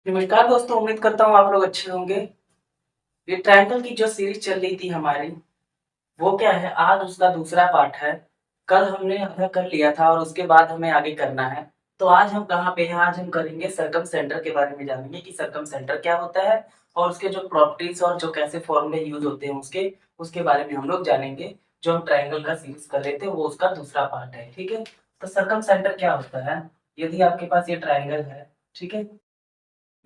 नमस्कार दोस्तों, उम्मीद करता हूँ आप लोग अच्छे होंगे। ये ट्रायंगल की जो सीरीज चल रही थी हमारी, वो क्या है, आज उसका दूसरा पार्ट है। कल हमने आधा कर लिया था और उसके बाद हमें आगे करना है। तो आज हम कहाँ पे हैं, आज हम करेंगे सरकमसेंटर के बारे में जानेंगे कि सरकमसेंटर क्या होता है और उसके जो प्रॉपर्टीज और जो कैसे फॉर्मूले यूज होते हैं उसके बारे में हम लोग जानेंगे। जो हम ट्रायंगल का सीरीज कर रहे थे वो उसका दूसरा पार्ट है, ठीक है। तो सरकमसेंटर क्या होता है, यदि आपके पास ये ट्रायंगल है, ठीक है,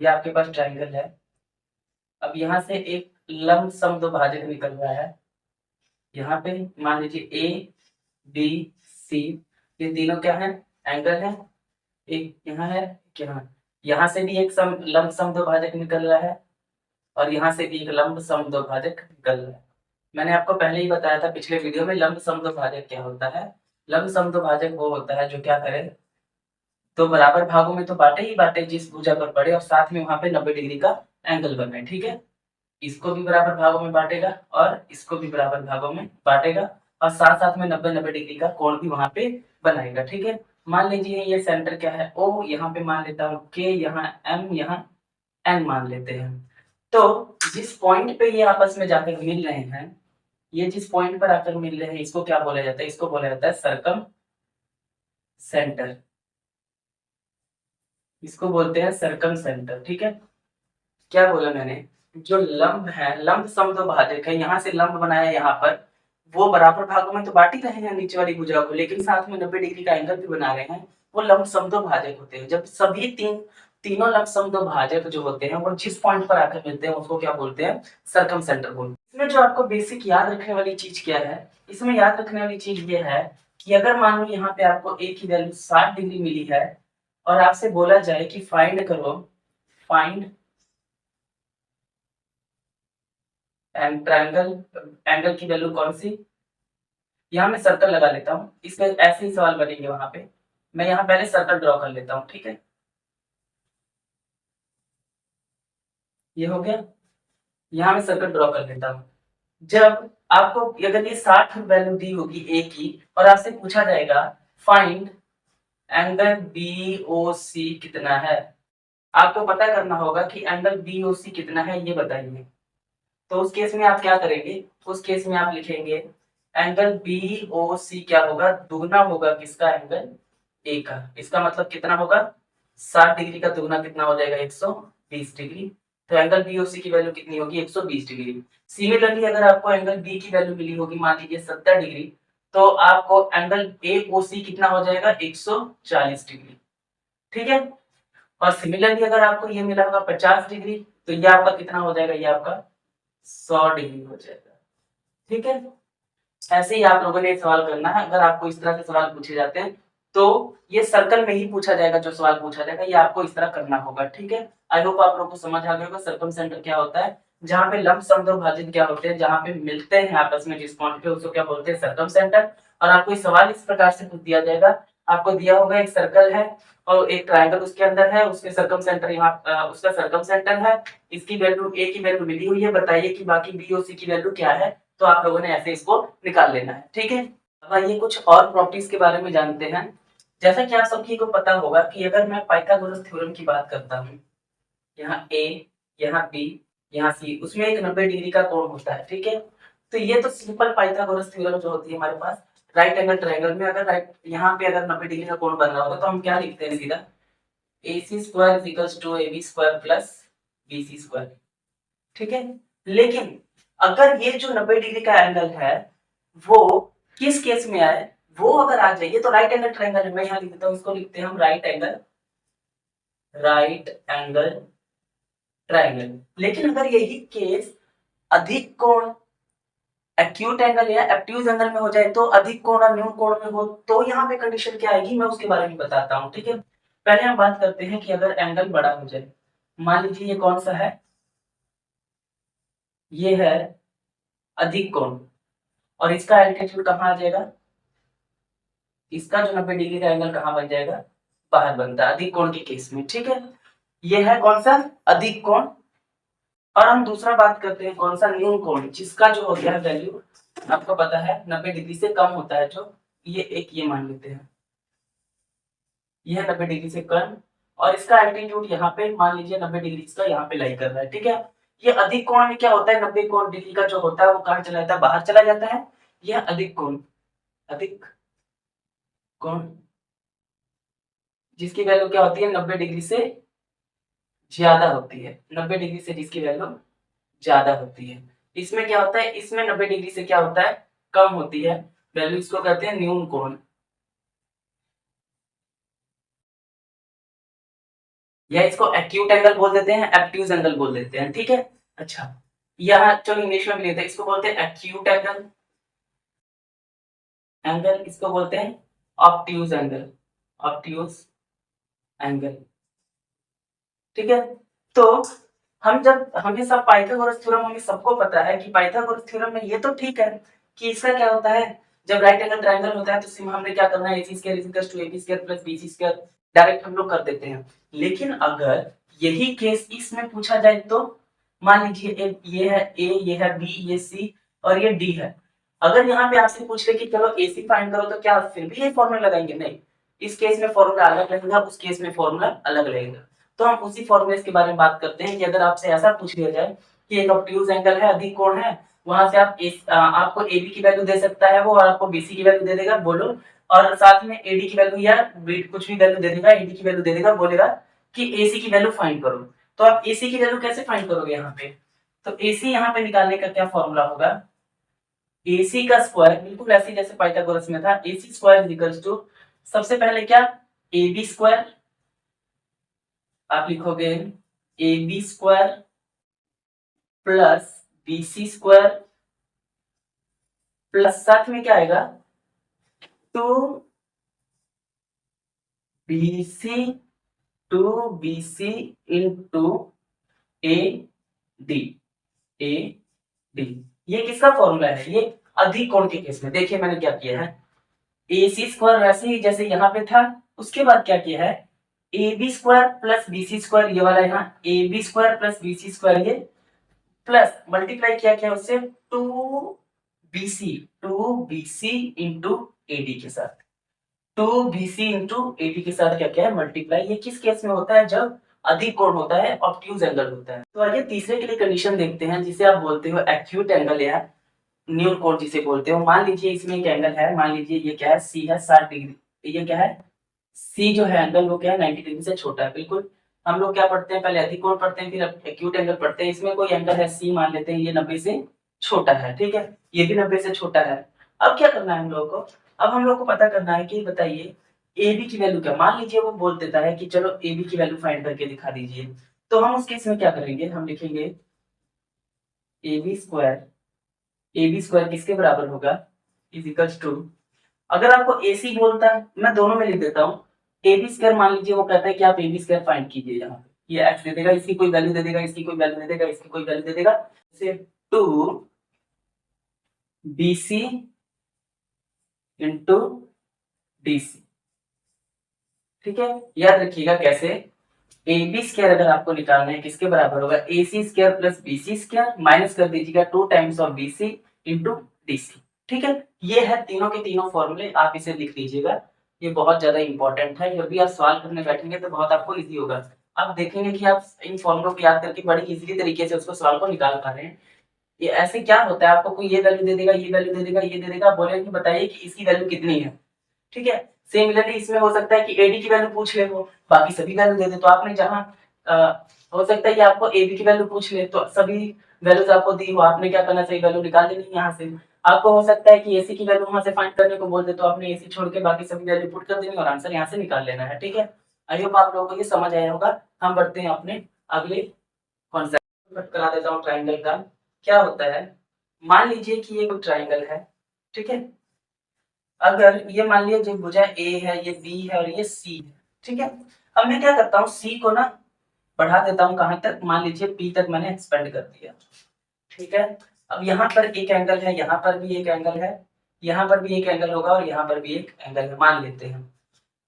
ये आपके पास ट्रायंगल है। अब यहाँ से एक लंब समद्विभाजक निकल रहा है। यहाँ पे मान लीजिए ए बी सी, ये तीनों क्या है, एंगल है। एक यहाँ है, यहाँ से भी एक लंब समद्विभाजक निकल रहा है और यहाँ से भी एक लंब समद्विभाजक निकल रहा है। मैंने आपको पहले ही बताया था पिछले वीडियो में लंब समद्विभाजक क्या होता है। लंब समद्विभाजक वो होता है जो क्या करे, तो बराबर भागों में तो बांटे ही बांटे जिस भुजा पर पड़े और साथ में वहां पे 90 डिग्री का एंगल बनाए, ठीक है। इसको भी बराबर भागों में बांटेगा और इसको भी बराबर भागों में बांटेगा और साथ साथ में 90-90 डिग्री का कोण भी वहां पे बनाएगा, ठीक है। मान लीजिए ये सेंटर क्या है, ओ, यहाँ पे मान लेता हूँ के, यहाँ एम, यहाँ एन मान लेते हैं। तो जिस पॉइंट पे ये आपस में जाकर मिल रहे हैं, ये जिस पॉइंट पर आकर मिल रहे हैं, इसको क्या बोला जाता है, इसको बोला जाता है सरकम सेंटर। इसको बोलते हैं सरकम सेंटर, ठीक है। क्या बोला मैंने, जो लंब है, लंब समद्विभाजक है, यहाँ से लंब बनाया यहाँ पर, वो बराबर भागों में तो बांट ही रहे हैं नीचे वाली भुजा को, लेकिन साथ में 90 डिग्री का एंगल भी बना रहे हैं। वो लंब समद्विभाजक होते हैं। जब सभी तीनों लंब समद्विभाजक जो होते हैं वो जिस पॉइंट पर आकर मिलते हैं उसको क्या बोलते हैं, सरकम सेंटर बोलते हैं। इसमें जो आपको बेसिक याद रखने वाली चीज क्या है, इसमें याद रखने वाली चीज ये है कि अगर मान लो यहाँ पे आपको ए की वैल्यू 60 डिग्री मिली है और आपसे बोला जाए कि फाइंड करो, फाइंड एंड ट्रायंगल, एंगल की वैल्यू कौन सी, यहाँ मैं सर्कल लगा लेता हूँ, इसके ऐसे ही सवाल बनेंगे वहां पे। मैं यहाँ पहले सर्कल ड्रॉ कर लेता हूँ, ठीक है। ये हो गया, यहाँ मैं सर्कल ड्रॉ कर लेता हूँ। जब आपको अगर ये 60 वैल्यू दी होगी ए की और आपसे पूछा जाएगा फाइंड एंगल बी ओ सी कितना है, आपको पता करना होगा कि एंगल बी ओ सी कितना है, ये बताइए। तो उस केस में आप क्या करेंगे, उस केस में आप लिखेंगे एंगल बी ओ सी क्या होगा, दुगना होगा किसका, एंगल ए का। इसका मतलब कितना होगा, 60 डिग्री का दुगना कितना हो जाएगा, 120 डिग्री। तो एंगल बी ओ सी की वैल्यू कितनी होगी, 120 डिग्री। सिमिलरली अगर आपको एंगल बी की वैल्यू मिली होगी मान लीजिए 70 डिग्री, तो आपको एंगल ए ओ सी कितना हो जाएगा, 140 डिग्री, ठीक है। और सिमिलरली अगर आपको ये मिला होगा 50 डिग्री, तो ये आपका कितना हो जाएगा, ये आपका 100 डिग्री हो जाएगा, ठीक है। ऐसे ही आप लोगों ने सवाल करना है। अगर आपको इस तरह के सवाल पूछे जाते हैं तो ये सर्कल में ही पूछा जाएगा, जो सवाल पूछा जाएगा ये आपको इस तरह करना होगा, ठीक है। आई होप आप लोगों को समझ आ गया होगा सर्कम सेंटर क्या होता है। जहाँ पे लंब समद्विभाजक क्या होते हैं, जहाँ पे मिलते हैं आपस में जिस पॉइंट पे, उसको क्या बोलते हैं, सर्कम सेंटर। और आपको ये सवाल इस प्रकार से पूछ दिया जाएगा, आपको दिया होगा एक सर्कल है और एक ट्रायंगल उसके अंदर है, उसके सर्कम सेंटर यहाँ उसका सर्कम सेंटर है, इसकी वैल्यू ए की वैल्यू मिली हुई है, बताइए कि बाकी बी और सी की वैल्यू क्या है। तो आप लोगों ने ऐसे इसको निकाल लेना है, ठीक है। अब आइए कुछ और प्रॉपर्टीज के बारे में जानते हैं। जैसा कि आप सभी को पता होगा कि अगर मैं पाइथागोरस थ्योरम की बात करता हूँ, यहाँ ए, यहाँ बी, यहाँ सी, उसमें एक 90 डिग्री का कोण होता है, ठीक है। तो ये तो सिंपल पाइथागोरस थ्योरम जो होती है हमारे पास, राइट एंगल ट्रायंगल में अगर राइट यहाँ पे अगर 90 डिग्री का कोण बन रहा होगा तो हम क्या लिखते हैं, सीधा AC square is equals to AB square plus BC square, ठीक है। लेकिन अगर ये जो 90 डिग्री का एंगल है वो किस केस में आए, वो अगर आ जाइए तो राइट एंगल ट्रायंगल है। मैं यहाँ लिख देता हूँ, इसको लिखते हैं हम right angle, right angle triangle. लेकिन अगर यही केस अधिक कोण, एक्यूट एंगल या एब्ट्यूज एंगल में हो जाए, तो अधिक कोण और न्यून कोण में हो, तो यहाँ पे कंडीशन क्या आएगी, मैं उसके बारे में बताता हूँ, ठीक है। पहले हम बात करते हैं कि अगर एंगल बड़ा हो जाए, मान लीजिए ये कौन सा है, ये है अधिक कोण, और इसका एल्टीट्यूड कहाँ आ जाएगा, इसका जो 90 डिग्री का एंगल कहाँ बन जाएगा, बाहर बनता है अधिक कोण के केस में, ठीक है। ये है कौन सा, अधिक कोण। और हम दूसरा बात करते हैं कौन सा, न्यून कोण, जिसका जो हो गया है वैल्यू आपको पता है 90 डिग्री से कम होता है, जो ये एक ये मान लेते हैं, ये है 90 डिग्री से कम और इसका एल्टीट्यूड यहाँ पे मान लीजिए 90 डिग्री इसका यहाँ पे लाई कर रहा है, ठीक है। ये अधिक कोण में क्या होता है, 90 कोण डिग्री का जो होता है वो कहाँ चला जाता है, बाहर चला जाता है। यह अधिक कोण जिसकी वैल्यू क्या होती है 90 डिग्री से ज्यादा होती है, 90 डिग्री से जिसकी वैल्यू ज्यादा होती है। इसमें क्या होता है, इसमें 90 डिग्री से क्या होता है, कम होती है वैल्यू, इसको कहते हैं न्यून कोण, या इसको एक्यूट एंगल बोल देते हैं, एब्ट्यूज एंगल बोल देते हैं, ठीक है। अच्छा, यहाँ चलो इंग्लिश में भी लेते हैं, इसको बोलते हैं एक्यूट एंगल, इसको बोलते हैं ऑब्ट्यूज एंगल, ठीक है। तो हम जब हमें सब पाइथागोरस थ्योरम हमें सबको पता है कि पाइथागोरस थ्योरम में ये तो ठीक है कि इसका क्या होता है, जब राइट एंगल ट्रायंगल होता है तो सिर्फ हमने क्या करना है, ac square is equal to ab square plus bc square direct हम लोग कर देते हैं। लेकिन अगर यही केस इसमें पूछा जाए तो मान लीजिए ये है a, ये है b, ये c और ये d है। अगर यहाँ पे आपसे पूछ ले कि चलो ac फाइंड करो तो क्या फिर भी ये फॉर्मूला लगाएंगे? नहीं, इस केस में फॉर्मूला अलग रहेगा, उस केस में फॉर्मूला अलग रहेगा। तो हम उसी फॉर्मूले के बारे में बात करते हैं कि अगर आपसे ऐसा पूछ लिया जाए कि एक ऑब्ट्यूज एंगल है, अधिक कोण है, वहां से आपको AB की वैल्यू दे सकता है वो और आपको BC की वैल्यू दे देगा, बोलो, और साथ में AD की वैल्यू या कुछ भी वैल्यू दे देगा, AD की वैल्यू दे देगा, बोलेगा कि AC की वैल्यू फाइंड करो। तो आप AC की वैल्यू कैसे फाइंड करोगे यहाँ पे? तो AC यहाँ पे निकालने का क्या फॉर्मूला होगा, AC का स्क्वायर, बिल्कुल ऐसे जैसे पाइथागोरस में था, AC square is equal to सबसे पहले क्या, AB स्क्वायर, आप लिखोगे AB square plus BC square plus साथ में क्या आएगा 2BC इंटू AD। ये किसका फॉर्मूला है, ये अधिक कोण के केस में। देखिए मैंने क्या किया है, AC स्क्वायर वैसे ही जैसे यहाँ पे था, उसके बाद क्या किया है, AB square plus BC square, ये वाला यहाँ AB square plus BC square, ये प्लस मल्टीप्लाई किया क्या उससे 2BC इंटू AD के साथ, 2BC इंटू AD के साथ क्या क्या है मल्टीप्लाई। ये किस केस में होता है, जब अधिक कोण होता है, ऑब्ट्यूज एंगल होता है। तो आइए तीसरे के लिए कंडीशन देखते हैं जिसे आप बोलते हो एक्यूट एंगल या न्यून कोण जिसे बोलते हो। मान लीजिए इसमें एक एंगल है, मान लीजिए ये क्या है, C है 60 डिग्री, ये क्या है C जो है एंगल वो क्या है 90 डिग्री से छोटा है। बिल्कुल हम लोग क्या पढ़ते हैं, पहले अधिक कोण पढ़ते हैं फिर एक्यूट एंगल पढ़ते हैं। इसमें कोई एंगल है C, मान लेते हैं ये 90 से छोटा है, ठीक है, ये भी 90 से छोटा है। अब क्या करना है हम लोग को, अब हम लोग को पता करना है कि बताइए AB की वैल्यू क्या। मान लीजिए वो बोल देता है कि चलो AB की वैल्यू फाइंड करके दिखा दीजिए, तो हम उस केस में क्या करेंगे, हम लिखेंगे AB स्क्वायर किसके बराबर होगा, इज इक्वल्स टू, अगर आपको AC बोलता है मैं दोनों में लिख देता हूँ, AB स्क्वायर मान लीजिए वो कहता है कि आप AB स्क्वायर फाइंड कीजिए, यहाँ पे ये x दे देगा, इसकी कोई वैल्यू दे देगा, इसकी कोई वैल्यू दे देगा, इसकी कोई वैल्यू दे देगा, जैसे 2BC इंटू DC, ठीक है। याद रखिएगा कैसे, AB स्क्वायर अगर आपको निकालना है किसके बराबर होगा, AC square plus BC square minus कर दीजिएगा 2 times of BC into DC, ठीक है। ये है तीनों के तीनों फॉर्मूले, आप इसे लिख लीजिएगा, ये बहुत ज्यादा इंपॉर्टेंट है। जब भी आप सवाल करने बैठेंगे तो बहुत आपको इजी होगा, आप देखेंगे कि आप इन फॉर्मूलों को याद करके बड़ी इजीली तरीके से उसको सवाल को निकाल पा रहे हैं। ये ऐसे क्या होता है, आपको कोई ये वैल्यू दे देगा, ये वैल्यू दे देगा, ये दे देगा, बोलेगा कि बताइए कि इसकी वैल्यू कितनी है, ठीक है। सिमिलरली इसमें हो सकता है कि AD की वैल्यू पूछ ले, वो बाकी सभी वैल्यू दे दे, तो आपने जहां हो सकता है कि आपको AB की वैल्यू पूछ ले तो सभी वैल्यूज आपको दी हो, आपने क्या करना चाहिए, वैल्यू निकाल लेनी यहाँ से। आपको हो सकता है कि AC की वैल्यू वहां से फाइंड करने को बोल दे, तो आपने AC छोड़ के बाकी सभी वैल्यू पुट कर देनी और आंसर यहाँ से निकाल लेना है, ठीक है। आई होप आप लोगों को ये समझ आया होगा। हम बढ़ते हैं अपने अगले कॉन्सेप्ट करा देता हूँ ट्राइंगल का। क्या होता है, मान लीजिए कि ये कोई ट्राइंगल है, ठीक है। अगर ये मान लिया जो भुजा A है, ये B है और ये C है, ठीक है। अब मैं क्या करता हूँ, C को ना बढ़ा देता हूँ कहां तक, मान लीजिए P तक मैंने एक्सपेंड कर दिया, ठीक है। अब यहाँ पर एक एंगल है, यहाँ पर भी एक एंगल है, यहाँ पर भी एक एंगल होगा और यहाँ पर भी एक एंगल है, मान लेते हैं।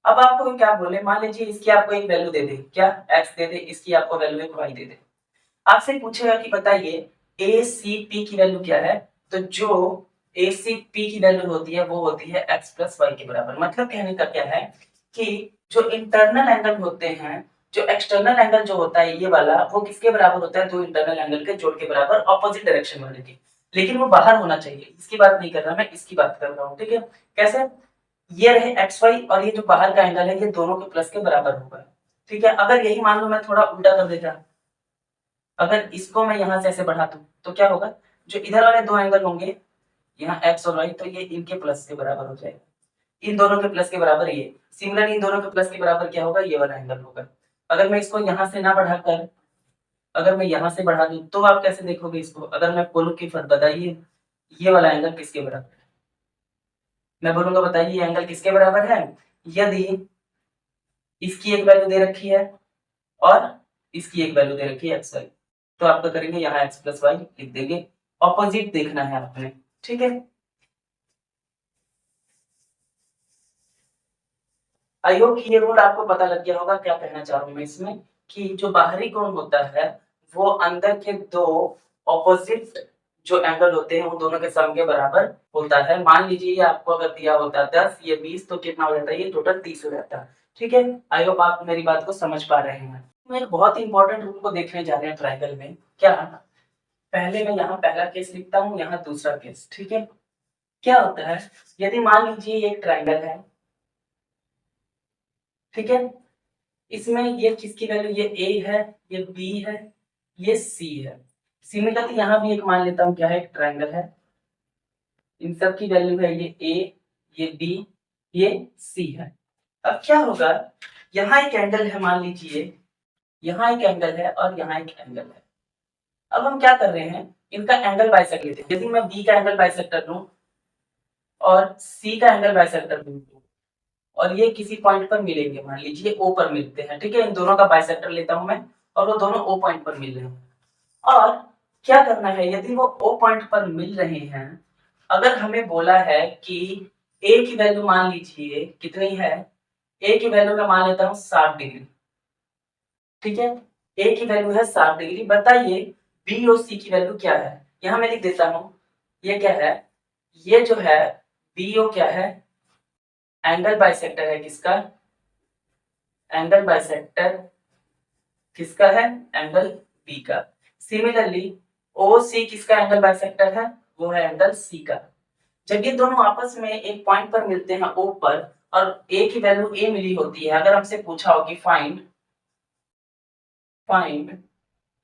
अब आपको क्या बोले, मान लीजिए इसकी आपको एक वैल्यू दे दे, क्या x दे दे, इसकी आपको वैल्यू एक y दे दे। आपसे पूछेगा कि बताइए ACP की वैल्यू क्या है, तो जो ACP की वैल्यू होती है वो होती है x प्लस वाई के बराबर। मतलब कहने का क्या है कि जो इंटरनल एंगल होते हैं, जो एक्सटर्नल एंगल जो होता है ये वाला, वो किसके बराबर होता है? दो इंटरनल एंगल के जोड़ के बराबर, ऑपोजिट डायरेक्शन वाले के। लेकिन वो बाहर होना चाहिए, इसकी बात नहीं कर रहा मैं, इसकी बात कर रहा हूँ। ठीक है, कैसे? ये रहे एक्स वाई और ये जो बाहर का एंगल है ये दोनों के प्लस के बराबर होगा। ठीक है, अगर यही मान लो मैं थोड़ा उल्टा कर देता, अगर इसको मैं यहाँ से ऐसे बढ़ा दूं तो क्या होगा? जो इधर वाले दो एंगल होंगे यहाँ एक्स और वाई, तो ये इनके प्लस के बराबर हो जाएगा। इन दोनों के प्लस के बराबर ये। सिमिलरली इन दोनों के प्लस के बराबर क्या होगा? ये वाला एंगल होगा। अगर मैं इसको यहाँ से ना बढ़ाकर, अगर मैं यहाँ से बढ़ा दूं तो आप कैसे देखोगे इसको? अगर मैं बोलूं कि बताइए ये वाला एंगल किसके बराबर है, मैं बोलूंगा बताइए ये एंगल किसके बराबर है? यदि इसकी एक वैल्यू दे रखी है और इसकी एक वैल्यू दे रखी है एक्स वाई, तो आपका करेंगे यहाँ एक्स प्लस वाई लिख देंगे, ऑपोजिट देखना है आपने। ठीक है, आई होप ये रूल आपको पता लग गया होगा। क्या कहना चाह रहा हूँ मैं इसमें, कि जो बाहरी कोण होता है वो अंदर के दो ऑपोजिट जो एंगल होते हैं उन दोनों के सम के बराबर होता है। मान लीजिए आपको अगर दिया होता 10, ये 20, तो कितना हो जाता है? ये टोटल 30 हो जाता है। ठीक है, आई होप आप मेरी बात को समझ पा रहे हैं। हम एक बहुत ही इंपॉर्टेंट रूल को देखने जा रहे हैं ट्रायंगल में। क्या? पहले मैं यहाँ पहला केस लिखता हूँ, यहाँ दूसरा केस। ठीक है, क्या होता है यदि मान लीजिए ये एक ट्रायंगल है, ठीक है, इसमें ये किसकी वैल्यू, ये ए है, ये बी है, ये सी है। सिमिलरली यहाँ भी एक मान लेता हूँ, क्या है? एक ट्रायंगल है, इन सब की वैल्यू है ये ए, ये बी, ये सी है। अब क्या होगा, यहाँ एक एंगल है, मान लीजिए यहाँ एक एंगल है और यहाँ एक एंगल है। अब हम क्या कर रहे हैं, इनका एंगल बाइसेक्ट लेते हैं। यदि मैं बी का एंगल बाइसेक्ट कर लूं और सी का एंगल बाइसेक्ट कर दूं और ये किसी पॉइंट पर मिलेंगे, मान लीजिए ओ पर मिलते हैं। ठीक है, इन दोनों का बाइसेक्टर लेता हूं मैं और वो दोनों ओ पॉइंट पर मिल रहे हैं। और क्या करना है, यदि वो ओ पॉइंट पर मिल रहे हैं, अगर हमें बोला है कि ए की वैल्यू मान लीजिए कितनी है, ए की वैल्यू मैं मान लेता हूँ 60 डिग्री। ठीक है, ए की वैल्यू है 60 डिग्री। बताइए बी और सी की वैल्यू क्या है? यहाँ मैं लिख देता हूँ, ये क्या है, ये जो है बी ओ क्या है? एंगल बाइसेक्टर है। किसका एंगल बाइसेक्टर? किसका है? एंगल बी का। सिमिलरली ओ सी किसका एंगल बाइसेक्टर है? वो है एंगल सी का। जब ये दोनों आपस में एक पॉइंट पर मिलते हैं ओ पर और ए की वैल्यू ए मिली होती है, अगर हमसे पूछा हो कि फाइंड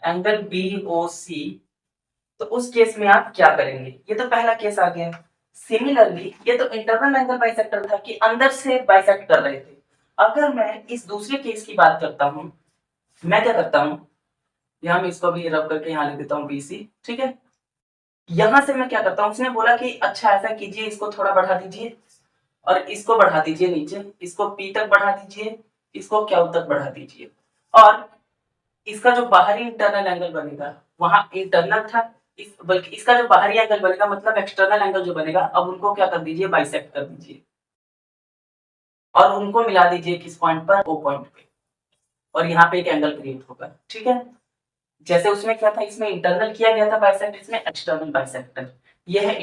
एंगल बी ओ सी, तो उस केस में आप क्या करेंगे? ये तो पहला केस आ गया। सिमिलरली ये तो इंटरनल एंगल बाइसेक्टर था कि अंदर से बाइसेक्ट कर रहे थे। अगर मैं इस दूसरे केस की बात करता हूँ, मैं क्या करता हूँ, यहाँ मैं इसको भी रब करके यहाँ लिख देता हूँ BC। ठीक है, यहाँ से मैं क्या करता हूँ, उसने बोला कि अच्छा ऐसा कीजिए, इसको थोड़ा बढ़ा दीजिए और इसको बढ़ा दीजिए नीचे, इसको P तक बढ़ा दीजिए, इसको Q तक बढ़ा दीजिए, और इसका जो बाहरी इंटरनल एंगल बनेगा, वहां इंटरनल था, बल्कि इसका जो बाहरी एंगल बनेगा मतलब एक्सटर्नल एंगल जो बनेगा, अब उनको क्या कर दीजिए, बाइसेक्ट कर दीजिए और उनको मिला दीजिए किस पॉइंट पर? ओ पॉइंट पे, और यहाँ पे एक एंगल क्रिएट होगा। ठीक है, जैसे उसमें क्या था, इसमें इंटरनल किया गया था बाइसेक्ट, इसमें एक्सटर्नल बाइसेक्टर। ये है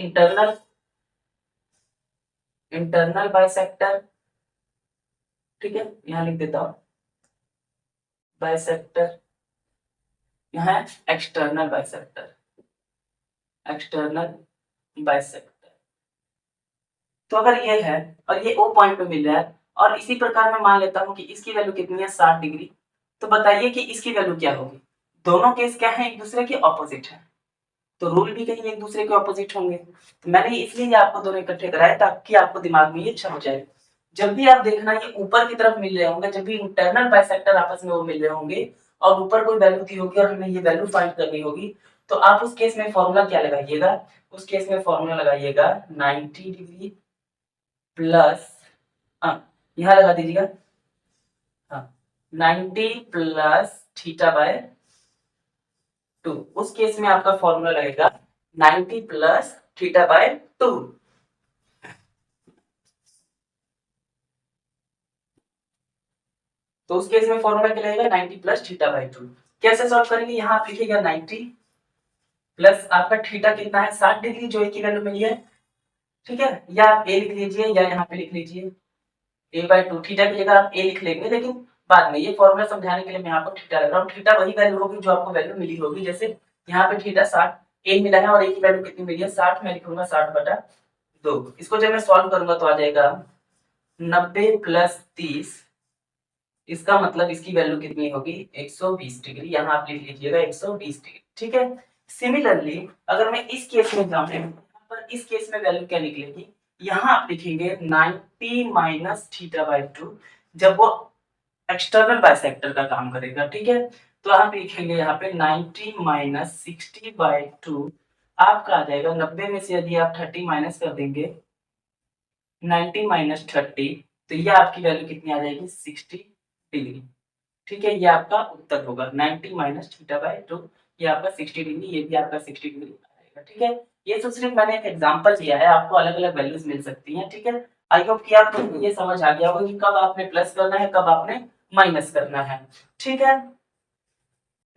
इंटरनल बाइसेक्टर। ठीक है, यहाँ लिख देता हूँ बाइसेक्टर, यहाँ एक्सटर्नल बाइसेक्टर, एक्सटर्नल बाइसेक्टर। तो अगर ये है और ये ओ पॉइंट पे मिल रहा है और इसी प्रकार मैं मान लेता हूँ कि इसकी वैल्यू कितनी है, 60 डिग्री, तो बताइए कि इसकी वैल्यू क्या होगी? दोनों केस क्या है, एक दूसरे के ऑपोजिट है, तो रूल भी कहीं एक दूसरे के ऑपोजिट होंगे। तो मैंने इसलिए आपको दोनों इकट्ठे कराए ताकि आपको दिमाग में ये अच्छा हो जाए। जब भी आप देखना ये ऊपर की तरफ मिल रहे होंगे, जब भी इंटरनल बाइसेक्टर आपस में वो मिल रहे होंगे और ऊपर कोई वैल्यू दी होगी और हमें ये वैल्यू फाइंड करनी होगी, तो आप उस केस में फॉर्मूला क्या लगाइएगा? उस केस में फॉर्मूला लगाइएगा 90 डिग्री प्लस, यहाँ लगा दीजिएगा, हाँ 90 प्लस थीटा बाय 2। उस केस में आपका फॉर्मूला लगेगा 90 प्लस थीटा बाय 2। तो उस केस में फॉर्मूला क्या लगेगा, 90 प्लस थीटा बाय 2। कैसे सॉल्व करेंगे, यहाँ आप लिखिएगा 90 प्लस आपका थीटा कितना है, 60 डिग्री, जो एक ही वैल्यू मिली है। ठीक है, या आप ए लिख लीजिए या यहाँ पे लिख लीजिए a/2। थीटा की जगह आप ए लिख लेंगे, लेकिन बाद में। ये फॉर्मूला समझाने के लिए मैं यहाँ पर थीटा लग रहा हूँ। थीटा वही वैल्यू होगी जो आपको वैल्यू मिली होगी। जैसे यहाँ पे थीटा 60 ए मिला है और ए की वैल्यू कितनी मिली है 60, मैं लिखूंगा 60/2। इसको जब मैं सॉल्व करूंगा तो आ जाएगा 90 + 30। इसका मतलब इसकी वैल्यू कितनी होगी 120 डिग्री। यहाँ आप लिख लीजिएगा 120 डिग्री। ठीक है। सिमिलरली अगर मैं इस केस में जाऊँ, यहाँ पर इस केस में वैल्यू क्या निकलेगी, यहाँ आप लिखेंगे 90 - θ/2 जब वो एक्सटर्नल बाइसेक्टर का काम करेगा। ठीक है। तो आप लिखेंगे यहाँ पे 90 - 60/2 आपका आ जाएगा 90 में से यदि आप 30 माइनस कर देंगे 90 - 30 तो ये आपकी वैल्यू कितनी आ जाएगी 60 डिग्री। ठीक है। ये आपका उत्तर होगा 90 - θ/2 ये आपका 60 डिग्री, ये भी आपका 60 डिग्री आएगा। ठीक है। ये तो सिर्फ मैंने एक एग्जांपल दिया है, आपको अलग अलग वैल्यूज मिल सकती हैं। ठीक है। आई होप कि आपको ये समझ आ गया होगा कि कब आपने प्लस करना है कब आपने माइनस करना है। ठीक है।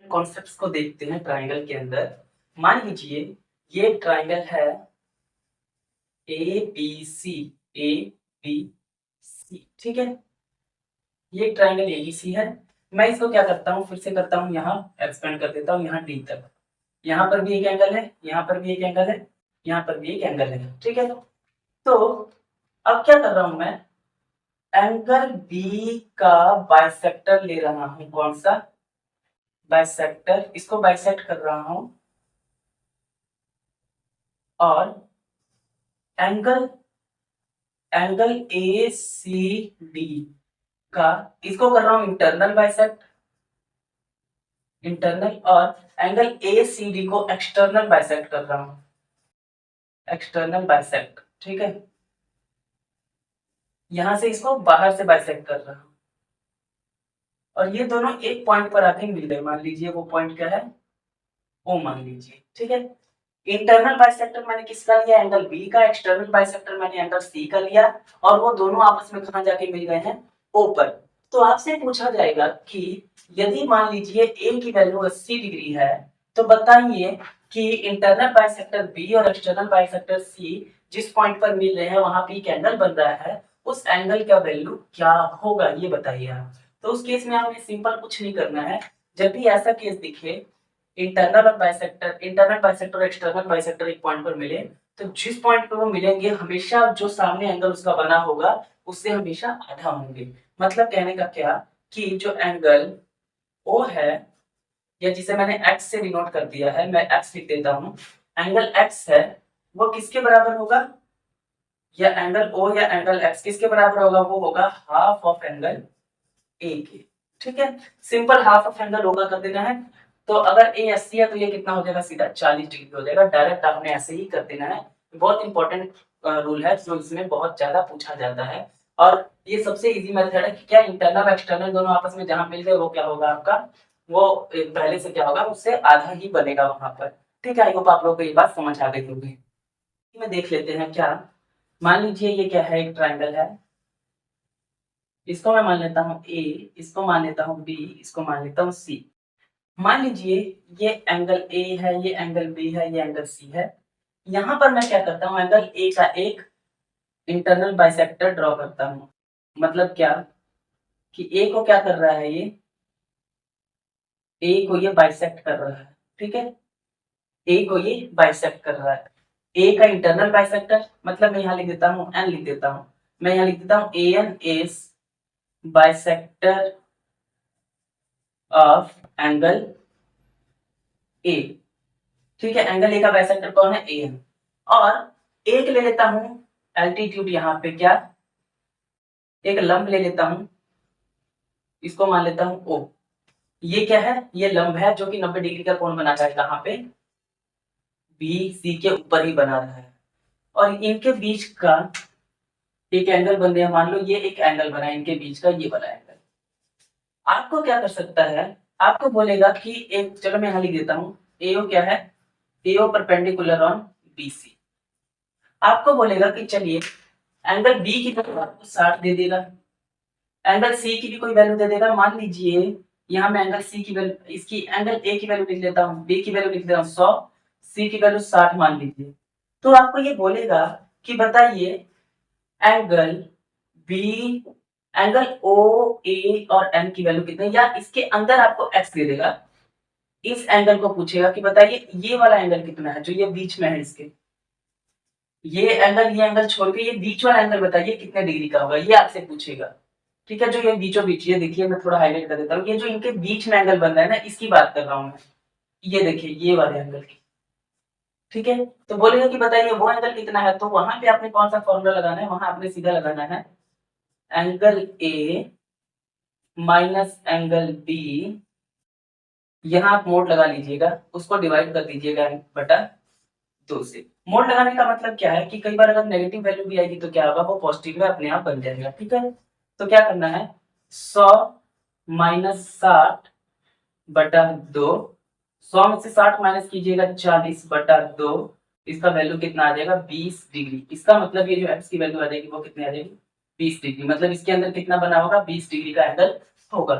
कॉन्सेप्ट्स को देखते हैं ट्राइंगल के अंदर। मान लीजिए ये ट्राइंगल है ABC, ABC। ठीक है। ये ट्राइंगल ABC है। मैं इसको क्या करता हूँ, फिर से करता हूँ, यहाँ एक्सपेंड कर देता हूँ यहाँ D तक। यहाँ पर भी एक एंगल है, यहाँ पर भी एक एंगल है, यहाँ पर भी एक एंगल है। ठीक है। तो अब क्या कर रहा हूं मैं, एंगल B का बाइसेक्टर ले रहा हूं। कौन सा बाइसेक्टर, इसको बाइसेक्ट कर रहा हूं और एंगल ACD का इसको कर रहा हूं इंटरनल बाइसेक्ट, इंटरनल, और एंगल ACD को एक्सटर्नल बाइसेक्ट कर रहा हूं, एक्सटर्नल बाइसेक्ट। ठीक है। यहां से इसको बाहर से बाइसेक्ट कर रहा हूं और ये दोनों एक पॉइंट पर आके मिल गए। मान लीजिए वो पॉइंट क्या है, ओ मान लीजिए। ठीक है। इंटरनल बाइसेक्टर मैंने किसका लिया, एंगल बी का। एक्सटर्नल बाइसेक्टर मैंने एंगल सी का लिया और वो दोनों आपस में कहां जाके मिल गए हैं, ओ पर। तो आपसे पूछा जाएगा कि यदि मान लीजिए ए की वैल्यू 80 डिग्री है तो बताइए कि इंटरनल बाइसेक्टर बी और एक्सटर्नल बाइसेक्टर सी जिस पॉइंट पर मिल रहे हैं वहां पे एक एंगल बन रहा है, उस एंगल का वैल्यू क्या होगा ये बताइए आप। तो उस केस में हमें सिंपल कुछ नहीं करना है। जब भी ऐसा केस दिखे, इंटरनल बाइसेक्टर और एक्सटर्नल बाइसेक्टर एक पॉइंट पर मिले, तो जिस पॉइंट पर वो मिलेंगे हमेशा जो सामने एंगल उसका बना होगा उससे हमेशा आधा होंगे। मतलब कहने का क्या कि जो एंगल ओ है, या जिसे मैंने एक्स से डिनोट कर दिया है, मैं एक्स लिख देता हूँ, एंगल एक्स है वो किसके बराबर होगा, या एंगल ओ या एंगल एक्स किसके बराबर होगा, वो होगा हाफ ऑफ एंगल ए के। ठीक है। सिंपल हाफ ऑफ एंगल होगा कर देना है। तो अगर ए 80 है तो ये कितना हो जाएगा, सीधा 40 डिग्री हो जाएगा। डायरेक्ट आपने ऐसे ही कर देना है। बहुत इंपॉर्टेंट रूल है जो इसमें बहुत ज्यादा पूछा जाता है और ये सबसे इजी मेथड है कि क्या इंटरनल एक्सटर्नल दोनों आपस में जहां मिल गए वो क्या होगा आपका, वो पहले से क्या होगा उससे आधा ही बनेगा वहां पर। ठीक है। आई होप आप लोग को ये बात समझ आ गई होगी। में देख लेते हैं क्या, मान लीजिए ये क्या है, एक ट्राइंगल है, इसको मैं मान लेता हूँ ए, इसको मान लेता हूँ बी, इसको मान लेता हूँ सी। मान लीजिए ये एंगल ए है, ये एंगल बी है, ये एंगल सी है। यहां पर मैं क्या करता हूँ, एंगल ए का एक इंटरनल बाइसेक्टर ड्रॉ करता हूँ। मतलब क्या कि ए को क्या कर रहा है, ये ए को ये बाइसेक्ट कर रहा है। ठीक है। ए को ये बाइसेक्ट कर रहा है। ए का इंटरनल बाइसेक्टर, मतलब मैं यहाँ लिख देता हूँ एन लिख देता हूँ, मैं यहाँ लिख देता हूँ A N is bisector of angle A. ठीक है। एंगल ए का बाइसेक्टर कौन है, ए एन। और एक ले लेता हूं एल्टीट्यूड, यहाँ पे क्या, एक लंब ले लेता हूं, इसको मान लेता हूं ओ। ये क्या है, ये लंब है जो कि 90 डिग्री का कोण बना रहा है, कहां पे, बी सी के ऊपर ही बना रहा है। और इनके बीच का एक एंगल बन गया, मान लो ये एक एंगल बना है इनके बीच का, ये बना एंगल। आपको क्या कर सकता है, आपको बोलेगा कि एक, चलो मैं यहां लिख देता हूं, एओ क्या है, एओ परपेंडिकुलर ऑन बीसी। आपको बोलेगा कि चलिए एंगल बी की वैल्यू आपको 60 दे देगा, एंगल सी की भी कोई वैल्यू दे देगा। मान लीजिए यहाँ मैं एंगल सी की वैल्यू, इसकी एंगल ए की वैल्यू लिख लेता हूँ, बी की वैल्यू लिख देता हूँ 100, सी की वैल्यू 60 मान लीजिए। तो आपको ये बोलेगा कि बताइए एंगल बी एंगल ओ ए और एन की वैल्यू कितनी, या इसके अंदर आपको एक्स दे देगा, इस एंगल को पूछेगा कि बताइए ये वाला एंगल कितना है जो ये बीच में है इसके, ये एंगल छोड़ के ये बीच वाला एंगल बताइए कितने डिग्री का होगा, ये आपसे पूछेगा। ठीक है, जो ये बीचों बीच, ये देखिए मैं थोड़ा हाईलाइट कर देता हूँ, ये जो इनके बीच में एंगल बन रहा है ना, इसकी बात कर रहा हूँ मैं। ये देखिए ये वाले एंगल की। ठीक है, तो बोलेगा कि बताइए वो एंगल कितना है, तो वहां पे आपने कौन सा फॉर्मूला लगाना है, वहां आपने सीधा लगाना है angle A minus angle B, यहाँ आप मोड लगा लीजिएगा, उसको डिवाइड कर दीजिएगा बटा 2 से। मोड लगाने का मतलब क्या है कि कई बार अगर नेगेटिव वैल्यू भी आएगी तो क्या होगा, वो पॉजिटिव में अपने आप बन जाएगा। ठीक है, तो क्या करना है, 100 माइनस 60 बटा 2, 100 में से 60 माइनस कीजिएगा 40 बटा 2, इसका वैल्यू कितना आ जाएगा 20 डिग्री। इसका मतलब ये जो एक्स की वैल्यू आ जाएगी वो कितनी आ जाएगी 20 डिग्री, मतलब इसके अंदर कितना बना होगा 20 डिग्री का एंगल होगा।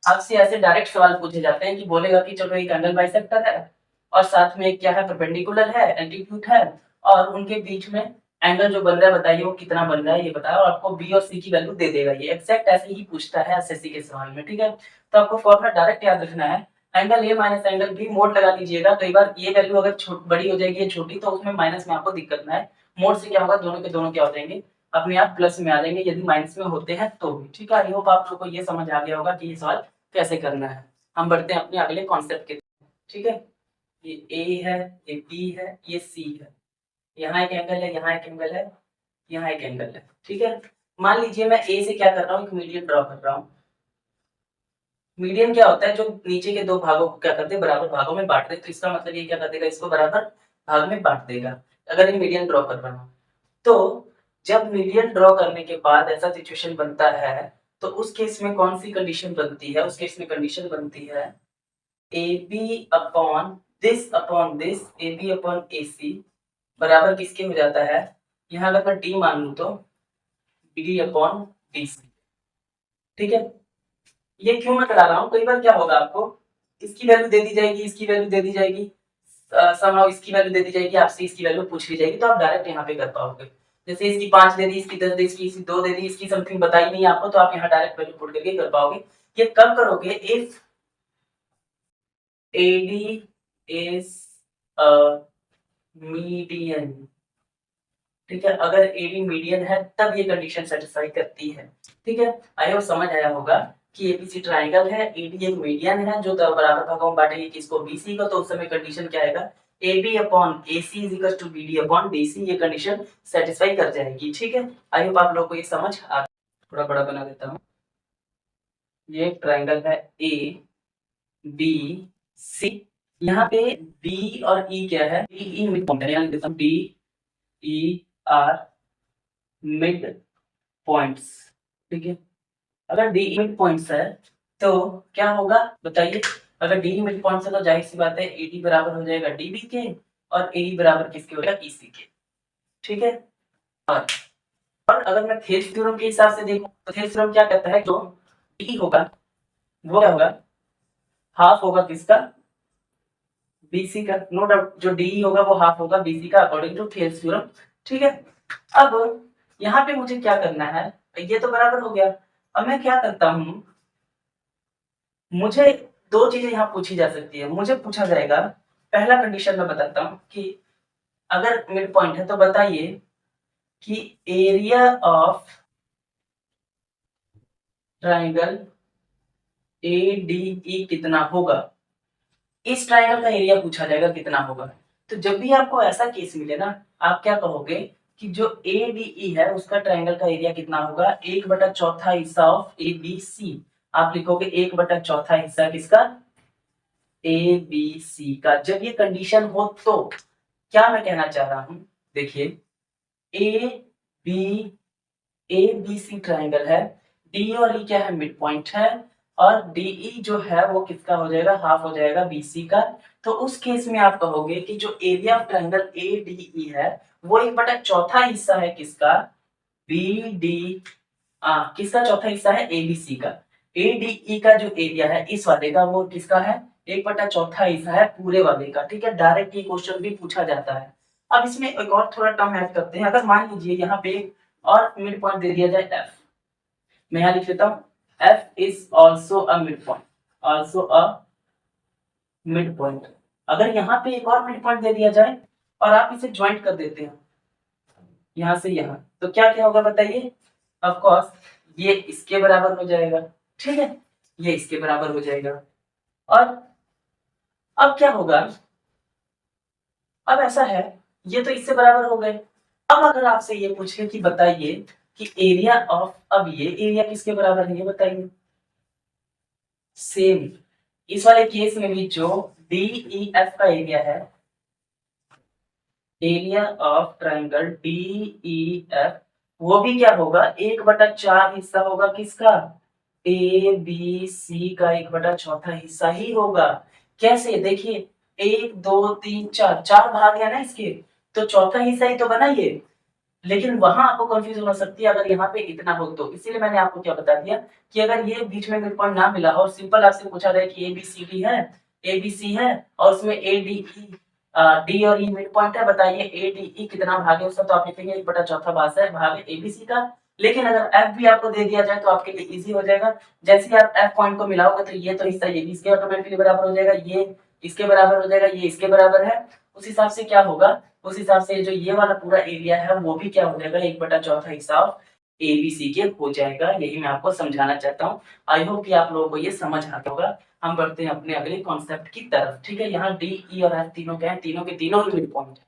आपसे ऐसे डायरेक्ट सवाल पूछे जाते हैं कि बोलेगा कि चलो एक एंगल बाइसेक्टर है और साथ में एक क्या है परपेंडिकुलर है, एल्टीट्यूड है, और उनके बीच में एंगल जो बन रहा है बताइए वो कितना बन रहा है ये बताओ, और आपको बी और सी की वैल्यू दे देगा। ये एग्जैक्ट ऐसे ही पूछता है एसएससी के सवाल में। ठीक है, तो आपको फॉर्मूला डायरेक्ट याद रखना है, angle A minus angle B, mod लगा दीजिएगा। कई बार ये वैल्यू अगर बड़ी हो जाएगी छोटी तो उसमें माइनस में आपको दिक्कत ना है, मोड से क्या होगा दोनों के दोनों क्या हो जाएंगे अपने आप प्लस में आ जाएंगे यदि माइनस में होते हैं तो भी। ठीक है, आई होप आप लोगों को ये समझ आ गया होगा कि ये सवाल कैसे करना है। हम बढ़ते हैं अपने अगले कॉन्सेप्ट के। ठीक है, ये ए है, ये बी है, ये सी है, यहाँ एक एंगल है, यहाँ एक एंगल है, यहाँ एक एंगल है। ठीक है, मान लीजिए मैं ए से क्या कर रहा हूँ, एक मीडियन ड्रॉ कर रहा हूँ। मीडियन क्या होता है, जो नीचे के दो भागों को क्या करते हैं बराबर भागों में बांट दे, तो इसका मतलब ये क्या कर देगा इसको बराबर भाग में बांट देगा अगर ये मीडियन ड्रॉ कर रहा हूँ। तो जब मीडियन ड्रॉ करने के बाद ऐसा सिचुएशन बनता है तो उस केस में कौन सी कंडीशन बनती है, उस केस में कंडीशन बनती है A B upon this A B upon A C बराबर किसके हो जाता है, यहाँ अगर मैं डी मान लूं तो डी अपॉन डी सी। ठीक है, ये क्यों मैं करा रहा हूँ, कई बार क्या होगा आपको इसकी वैल्यू दे दी जाएगी, इसकी वैल्यू दे दी जाएगी, समहाउ इसकी वैल्यू दे दी जाएगी, आपसे इसकी वैल्यू पूछ ली जाएगी, तो आप डायरेक्ट यहाँ पे कर पाओगे। जैसे इसकी 5 दे दी, इसकी 10 दे दी, इसकी 2 दे दी, इसकी समथिंग बताई नहीं आपको, तो आप यहाँ डायरेक्ट वैल्यू पुट करके कर पाओगे। ये कब करोगे, if AD is a median. ठीक है, अगर एडी मीडियन है तब ये कंडीशन सेटिस्फाई करती है। ठीक है, आई होप समझ आया होगा कि एबीसी ट्रायंगल है, एडी एक मीडियन है जो बराबर भागों में बांटेगी किसको बीसी को, तो उस समय कंडीशन क्या आएगा AB upon AC is equal to BD upon DC, ये कंडीशन सेटिस्फाई कर जाएगी। ठीक है, आई होप आप लोगों को ये समझ आ, थोड़ा बड़ा बना देता हूँ। ये ट्रायंगल है ABC, यहाँ पे B और E क्या है, DE मिड पॉइंट है, यानी DE आर मिड पॉइंट्स। ठीक है, अगर डी मिड पॉइंट्स है तो क्या होगा बताइए, अगर डी मिड पॉइंट्स है तो जाहिर सी बात है एडी बराबर हो जाएगा डीबी के और एई बराबर किसके हो जाएगा ईसी के। ठीक है, और अगर मैं थेल्स थ्योरम के हिसाब से देखूं तो थेल्स थ्योरम क्या कहता है, जो डी होगा वो क्या होगा हाफ होगा किसका बीसी का, नो डाउट जो डी होगा वो हाफ होगा बीसी का अकॉर्डिंग टू थेल्स थ्योरम। ठीक है, अब यहाँ पे मुझे क्या करना है, ये तो बराबर हो गया, अब मैं क्या करता हूँ, मुझे दो चीजें यहाँ पूछी जा सकती है, मुझे पूछा जाएगा पहला कंडीशन मैं बताता हूँ कि अगर मिड पॉइंट है तो बताइए कि एरिया ऑफ ट्राइंगल ADE कितना होगा, इस ट्राइंगल का एरिया पूछा जाएगा कितना होगा। तो जब भी आपको ऐसा केस मिले ना, आप क्या कहोगे कि जो ADE है उसका ट्राइंगल का एरिया कितना होगा, 1/4 हिस्सा ऑफ ABC। आप लिखोगे 1/4 हिस्सा किसका ABC का। जब ये कंडीशन हो तो क्या मैं कहना चाह रहा हूं, देखिए ABC ट्राइंगल है, डी और ई क्या है मिड पॉइंट है, और DE जो है वो किसका हो जाएगा हाफ हो जाएगा BC का। तो उस केस में आप कहोगे कि जो एरिया ऑफ ट्राइंगल ADE है वो 1/4 हिस्सा है किसका BD, किसका चौथा हिस्सा है ABC का। ADE का जो एरिया है इस वाले का वो किसका है 1/4 हिस्सा है पूरे वाले का। ठीक है, डायरेक्ट ये क्वेश्चन भी पूछा जाता है। अब इसमें एक और थोड़ा टर्म ऐड करते हैं, अगर मान लीजिए यहाँ पे और मिड पॉइंट दे दिया जाए F, मैं यहाँ लिख लेता हूँ F is also a mid point, also a mid point. अगर यहाँ पे एक और मिड पॉइंट दे दिया जाए और आप इसे ज्वाइंट कर देते हैं यहाँ से यहाँ, तो क्या क्या होगा बताइए। ऑफ कोर्स ये इसके बराबर हो जाएगा, ठीक है, ये इसके बराबर हो जाएगा। और अब क्या होगा, अब ऐसा है, ये तो इससे बराबर हो गए। अब अगर आपसे ये पूछे कि बताइए कि एरिया ऑफ, अब ये एरिया किसके बराबर है ये बताइए। सेम इस वाले केस में भी जो डी ई एफ का एरिया है, area of triangle D E F, वो भी क्या होगा, 1/4 हिस्सा होगा किसका, ए बी सी का 1/4 हिस्सा ही होगा। कैसे देखिए, 1 2 3 4, 4 भाग है ना इसके, तो चौथा हिस्सा ही तो बना ये। लेकिन वहां आपको कंफ्यूजन हो सकती है अगर यहाँ पे इतना हो तो, इसीलिए मैंने आपको क्या बता दिया कि अगर ये बीच में मिड पॉइंट ना मिला और सिंपल आपसे पूछा जाए कि ए बी सी डी है, ए बी सी है और उसमें ए डी ई, डी और ई मिड पॉइंट है, बताइए ए डी ई कितना भाग है उसका, तो आप लिखेंगे 1/4 भाग है ए बी सी का। लेकिन अगर एफ भी आपको दे दिया जाए तो आपके लिए इजी हो जाएगा। जैसे ही आप एफ पॉइंट को मिलाओगे तो ये तो हिस्सा ये भी इसके ऑटोमेटिकली बराबर हो जाएगा, ये इसके बराबर हो जाएगा, ये इसके बराबर है। उस हिसाब से क्या होगा, उस हिसाब से जो ये वाला पूरा एरिया है वो भी क्या हो जाएगा, 1/4 हिस्सा ऑफ एबीसी के हो जाएगा। यही मैं आपको समझाना चाहता हूँ। आई होप कि आप लोगों को ये समझ आता होगा। हम बढ़ते हैं अपने अगले कॉन्सेप्ट की तरफ, ठीक है। यहाँ डी ई और एफ तीनों क्या है, तीनों के तीनों ही मिड पॉइंट है।